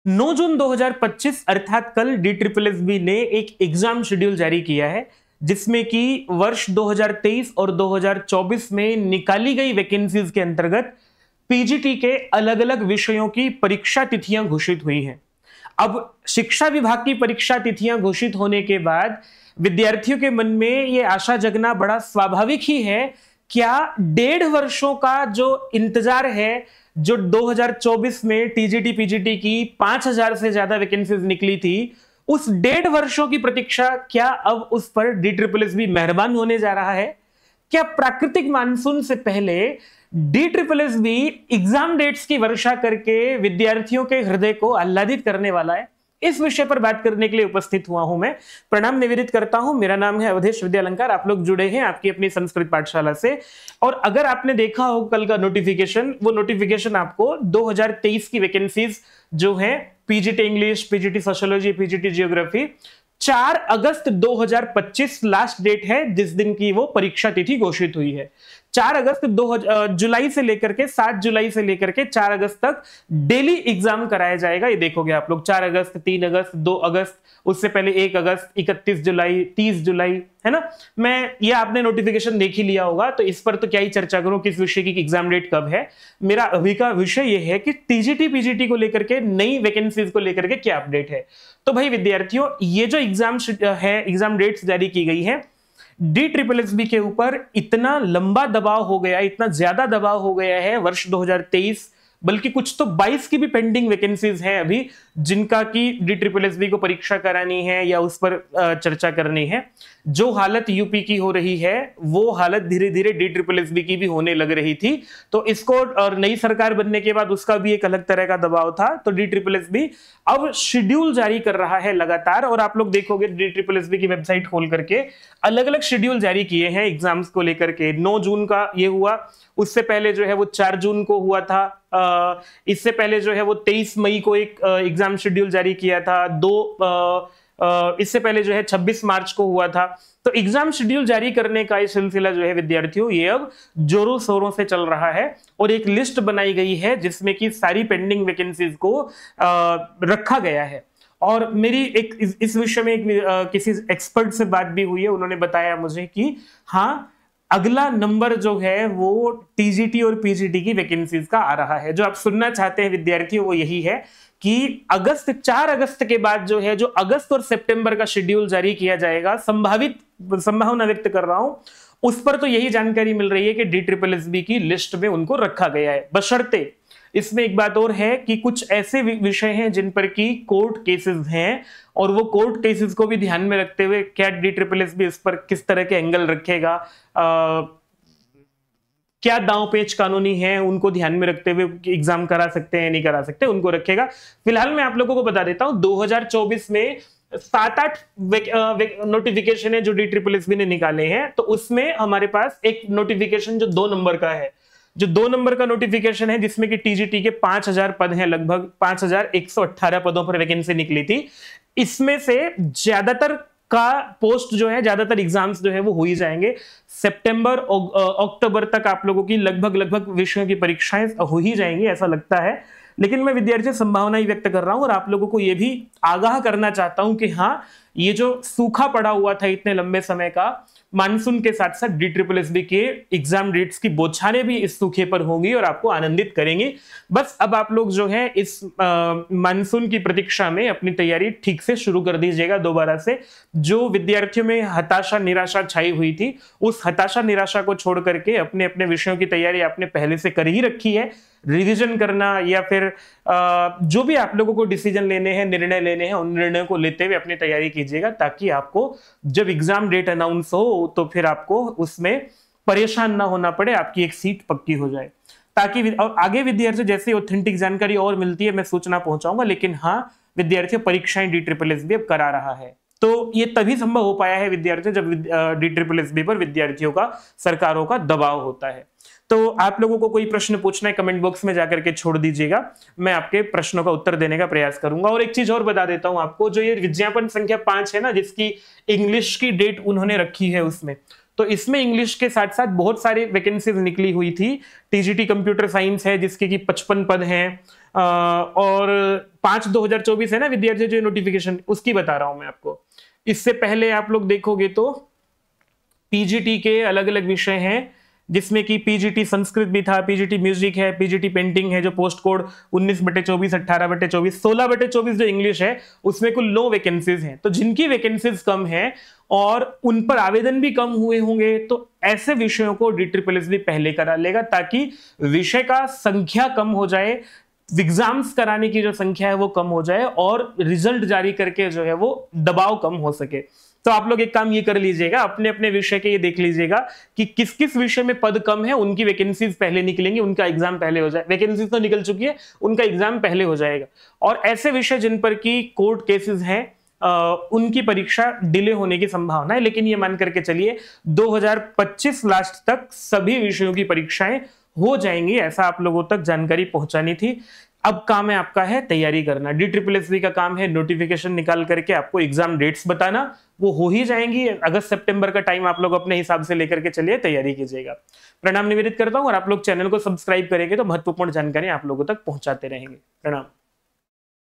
9 जून 2025 अर्थात कल DSSB ने एक एग्जाम शेड्यूल जारी किया है जिसमें कि वर्ष 2023 और 2024 में निकाली गई वैकेंसीज के अंतर्गत पीजीटी के अलग अलग विषयों की परीक्षा तिथियां घोषित हुई हैं। अब शिक्षा विभाग की परीक्षा तिथियां घोषित होने के बाद विद्यार्थियों के मन में यह आशा जगना बड़ा स्वाभाविक ही है। क्या 1.5 वर्षों का जो इंतजार है, जो 2024 में टीजीटी पीजीटी की 5000 से ज्यादा वैकेंसीज निकली थी, उस 1.5 वर्षों की प्रतीक्षा क्या अब उस पर DSSB मेहरबान होने जा रहा है? क्या प्राकृतिक मानसून से पहले DSSB एग्जाम डेट्स की वर्षा करके विद्यार्थियों के हृदय को आह्लादित करने वाला है? इस विषय पर बात करने के लिए उपस्थित हुआ हूं मैं। प्रणाम निवेदित करता हूं। मेरा नाम है अवधेश विद्यालंकार। आप लोग जुड़े हैं आपकी अपनी संस्कृत पाठशाला से। और अगर आपने देखा हो कल का नोटिफिकेशन, वो नोटिफिकेशन आपको 2023 की वैकेंसीज जो है PGT English, PGT sociology, PGT geography, 4 अगस्त 2025 लास्ट डेट है जिस दिन की वो परीक्षा तिथि घोषित हुई है। 4 अगस्त जुलाई से लेकर के 7 जुलाई से लेकर के 4 अगस्त तक डेली एग्जाम कराया जाएगा। ये देखोगे आप लोग 4 अगस्त, 3 अगस्त, 2 अगस्त, उससे पहले 1 अगस्त, 31 जुलाई, 30 जुलाई, है ना। ये आपने नोटिफिकेशन देख ही लिया होगा, तो इस पर तो क्या ही चर्चा करूं किस विषय की एग्जाम डेट कब है। मेरा अभी का विषय ये है कि टीजीटी पीजीटी को लेकर के नई वैकेंसीज को लेकर के क्या अपडेट है। तो भाई विद्यार्थियों, ये जो एग्जाम है, एग्जाम डेट्स जारी की गई है, DSSB के ऊपर इतना लंबा दबाव हो गया, इतना ज्यादा दबाव हो गया है वर्ष 2023, बल्कि कुछ तो 22 की भी पेंडिंग वैकेंसीज हैं अभी जिनका की DSSB को परीक्षा करानी है या उस पर चर्चा करनी है। जो हालत यूपी की हो रही है वो हालत धीरे धीरे DSSB की भी होने लग रही थी। तो इसको, और नई सरकार बनने के बाद उसका भी एक अलग तरह का दबाव था। तो DSSB अब शेड्यूल जारी कर रहा है लगातार, और आप लोग देखोगे DSSB की वेबसाइट खोल करके अलग अलग शेड्यूल जारी किए हैं एग्जाम्स को लेकर के। 9 जून का ये हुआ, उससे पहले जो है वो 4 जून को हुआ था, इससे पहले जो है वो 23 मई को एक एग्जाम शेड्यूल जारी किया था, इससे पहले जो है 26 मार्च को हुआ था। तो एग्जाम शेड्यूल जारी करने का ये सिलसिला जो है विद्यार्थियों, ये अब जोरों शोरों से चल रहा है और एक लिस्ट बनाई गई है जिसमें कि सारी पेंडिंग वैकेंसीज को रखा गया है। और मेरी एक इस विषय में किसी एक्सपर्ट से बात भी हुई है, उन्होंने बताया मुझे कि हाँ, अगला नंबर जो है वो टीजीटी और पीजीटी की वैकेंसीज का आ रहा है। जो आप सुनना चाहते हैं विद्यार्थियों वो यही है कि 4 अगस्त के बाद जो है, जो अगस्त और सितंबर का शेड्यूल जारी किया जाएगा, संभावना व्यक्त कर रहा हूं, उस पर तो यही जानकारी मिल रही है कि DSSB की लिस्ट में उनको रखा गया है। बशर्ते इसमें एक बात और है कि कुछ ऐसे विषय हैं जिन पर की कोर्ट केसेस हैं, और वो कोर्ट केसेस को भी ध्यान में रखते हुए क्या DSSB इस पर किस तरह के एंगल रखेगा, क्या दांव पेच कानूनी है, उनको ध्यान में रखते हुए एग्जाम करा सकते हैं नहीं करा सकते, उनको रखेगा। फिलहाल मैं आप लोगों को बता देता हूं, 2024 में 7-8 नोटिफिकेशन है जो DSSB ने निकाले हैं। तो उसमें हमारे पास एक नोटिफिकेशन जो 2 नंबर का है, जो 2 नंबर का नोटिफिकेशन है, जिसमें कि टीजीटी के 5000 पद हैं, लगभग 5118 पदों पर वैकेंसी निकली थी। इसमें से ज्यादातर का पोस्ट जो है, ज्यादातर एग्जाम्स जो है वो हो ही जाएंगे। सितंबर अक्टूबर तक आप लोगों की लगभग विषयों की परीक्षाएं हो ही जाएंगी, ऐसा लगता है। लेकिन मैं विद्यार्थियों संभावना ही व्यक्त कर रहा हूं और आप लोगों को यह भी आगाह करना चाहता हूं कि हाँ, ये जो सूखा पड़ा हुआ था इतने लंबे समय का, मानसून के साथ साथ DSSB के एग्जाम डेट्स की बौछारें भी इस सूखे पर होंगी और आपको आनंदित करेंगी। बस अब आप लोग जो है इस मानसून की प्रतीक्षा में अपनी तैयारी ठीक से शुरू कर दीजिएगा दोबारा से। जो विद्यार्थियों में हताशा निराशा छाई हुई थी, उस हताशा निराशा को छोड़ करके अपने अपने विषयों की तैयारी आपने पहले से कर ही रखी है। रिवीजन करना या फिर जो भी आप लोगों को डिसीजन लेने हैं, निर्णय लेने हैं, उन निर्णयों को लेते हुए अपनी तैयारी कीजिएगा, ताकि आपको जब एग्जाम डेट अनाउंस हो तो फिर आपको उसमें परेशान ना होना पड़े, आपकी एक सीट पक्की हो जाए। ताकि आगे विद्यार्थियों जैसे ऑथेंटिक जानकारी और मिलती है मैं सूचना पहुंचाऊंगा। लेकिन हाँ विद्यार्थियों, परीक्षाएं DSSB अब करा रहा है, तो ये तभी संभव हो पाया है विद्यार्थियों जब DSSB पर विद्यार्थियों का, सरकारों का दबाव होता है। तो आप लोगों को कोई प्रश्न पूछना है कमेंट बॉक्स में जाकर के छोड़ दीजिएगा, मैं आपके प्रश्नों का उत्तर देने का प्रयास करूंगा। और एक चीज और बता देता हूं आपको, जो ये विज्ञापन संख्या 5 है ना, जिसकी इंग्लिश की डेट उन्होंने रखी है उसमें, तो इसमें इंग्लिश के साथ साथ बहुत सारी वैकेंसीज निकली हुई थी। टीजीटी कंप्यूटर साइंस है जिसके की 55 पद हैं, और 5/2024 है ना विद्यार्थी जो नोटिफिकेशन, उसकी बता रहा हूं मैं आपको। इससे पहले आप लोग देखोगे तो पीजीटी के अलग अलग विषय हैं, जिसमें कि पीजीटी संस्कृत भी था, पीजीटी म्यूजिक है, पीजीटी पेंटिंग है जो पोस्ट कोड 19/24, 18/24, 16/24 जो इंग्लिश है उसमें कुल 9 वैकेंसीज हैं। तो जिनकी वैकेंसीज कम है और उन पर आवेदन भी कम हुए होंगे तो ऐसे विषयों को DSSS पहले करा लेगा, ताकि विषय का संख्या कम हो जाए, एग्जाम्स कराने की जो संख्या है वो कम हो जाए और रिजल्ट जारी करके जो है वो दबाव कम हो सके। तो आप लोग एक काम ये कर लीजिएगा, अपने अपने विषय के ये देख लीजिएगा कि किस किस विषय में पद कम है, उनकी वैकेंसीज पहले निकलेंगी, उनका एग्जाम पहले हो जाए। वैकेंसीज तो निकल चुकी है, उनका एग्जाम पहले हो जाएगा। और ऐसे विषय जिन पर की कोर्ट केसेस हैं उनकी परीक्षा डिले होने की संभावना है, लेकिन ये मान करके चलिए 2025 लास्ट तक सभी विषयों की परीक्षाएं हो जाएंगी, ऐसा आप लोगों तक जानकारी पहुंचानी थी। अब काम है आपका है तैयारी करना। DSSS का काम है नोटिफिकेशन निकाल करके आपको एग्जाम डेट्स बताना, वो हो ही जाएंगी। अगस्त सितंबर का टाइम आप लोग अपने हिसाब से लेकर के चलिए, तैयारी कीजिएगा। प्रणाम निवेदित करता हूं, और आप लोग चैनल को सब्सक्राइब करेंगे तो महत्वपूर्ण जानकारी आप लोगों तक पहुंचाते रहेंगे। प्रणाम।